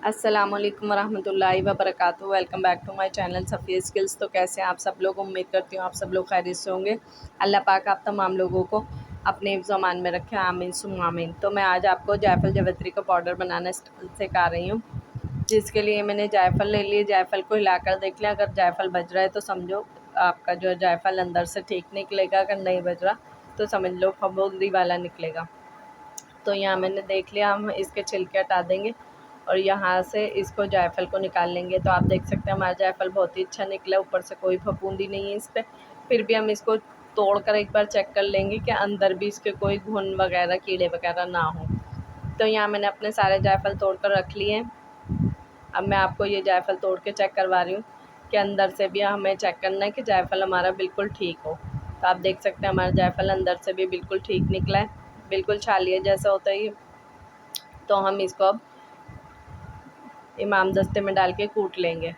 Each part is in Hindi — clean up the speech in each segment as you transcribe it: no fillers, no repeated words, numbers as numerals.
अस्सलामुअलैकुम वरहमतुल्लाहि वबरकातुहू। Welcome back to my channel Safia skills. तो कैसे हैं आप सब लोग? उम्मीद करती हूँ आप सब लोग खैरियत से होंगे। अल्लाह पाक आप तमाम लोगों को अपने हिफ्ज़ अमान में रखे, आमीन सुम्मा आमीन। तो मैं आज आपको जायफल जावित्री का पाउडर बनाना सिखा रही हूँ, जिसके लिए मैंने जायफल ले लिए। जायफल को हिलाकर देख लिया, अगर जायफल बज रहा है तो समझो आपका जो जायफल अंदर से ठीक निकलेगा, अगर नहीं बज रहा तो समझ लो फफूंदी वाला निकलेगा। तो यहाँ मैंने देख लिया, हम इसके छिलके हटा देंगे और यहाँ से इसको जायफल को निकाल लेंगे। तो आप देख सकते हैं हमारा जायफल बहुत ही अच्छा निकला, ऊपर से कोई फफूंदी नहीं है इस पर। फिर भी हम इसको तोड़ कर एक बार चेक कर लेंगे कि अंदर भी इसके कोई घुन वगैरह कीड़े वगैरह ना हो। तो यहाँ मैंने अपने सारे जायफल तोड़ कर रख लिए हैं। अब मैं आपको ये जायफल तोड़ के चेक करवा रही हूँ कि अंदर से भी हमें चेक करना है कि जायफल हमारा बिल्कुल ठीक हो। तो आप देख सकते हैं हमारा जायफल अंदर से भी बिल्कुल ठीक निकला है, बिल्कुल छालिया जैसा होता है ये। तो हम इसको अब इमाम दस्ते में डाल के कूट लेंगे।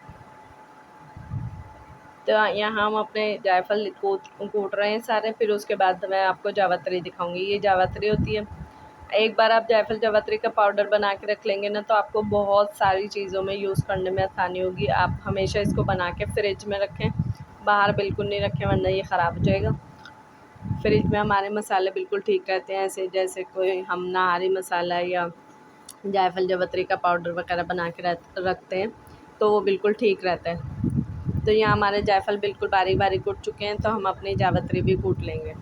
तो यहाँ हम अपने जायफल कूट रहे हैं सारे। फिर उसके बाद मैं आपको जावित्री दिखाऊंगी। ये जावित्री होती है, एक बार आप जायफल जावित्री का पाउडर बना के रख लेंगे ना, तो आपको बहुत सारी चीज़ों में यूज़ करने में आसानी होगी। आप हमेशा इसको बना के फ्रिज में रखें, बाहर बिल्कुल नहीं रखें वरना ये ख़राब हो जाएगा। फ्रिज में हमारे मसाले बिल्कुल ठीक रहते हैं, ऐसे जैसे कोई हम नाहरी मसाला या जायफल जावित्री का पाउडर वगैरह बना के रखते हैं, तो वो बिल्कुल ठीक रहता है। तो यहाँ हमारे जायफल बिल्कुल बारीक बारीक कूट चुके हैं, तो हम अपनी जावित्री भी कूट लेंगे।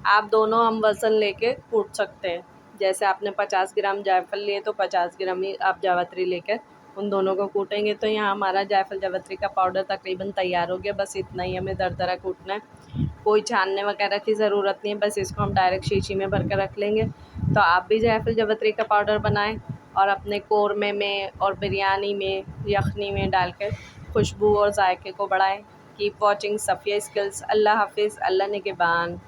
आप दोनों हम वज़न लेके कूट सकते हैं। जैसे आपने 50 ग्राम जायफल लिए तो 50 ग्राम ही आप जावित्री लेकर उन दोनों को कूटेंगे। तो यहाँ हमारा जायफल जावित्री का पाउडर तकरीबन तैयार हो गया। बस इतना ही हमें दरदरा कूटना है, कोई छानने वगैरह की ज़रूरत नहीं है। बस इसको हम डायरेक्ट शीशी में भर कर रख लेंगे। तो आप भी जायफल जावित्री का पाउडर बनाएं और अपने कोरमे में और बिरयानी में, यखनी में डालकर खुशबू और जायके को बढ़ाएं। Keep watching Safia skills. Allah हाफिज़, अल्लाह निगहबान।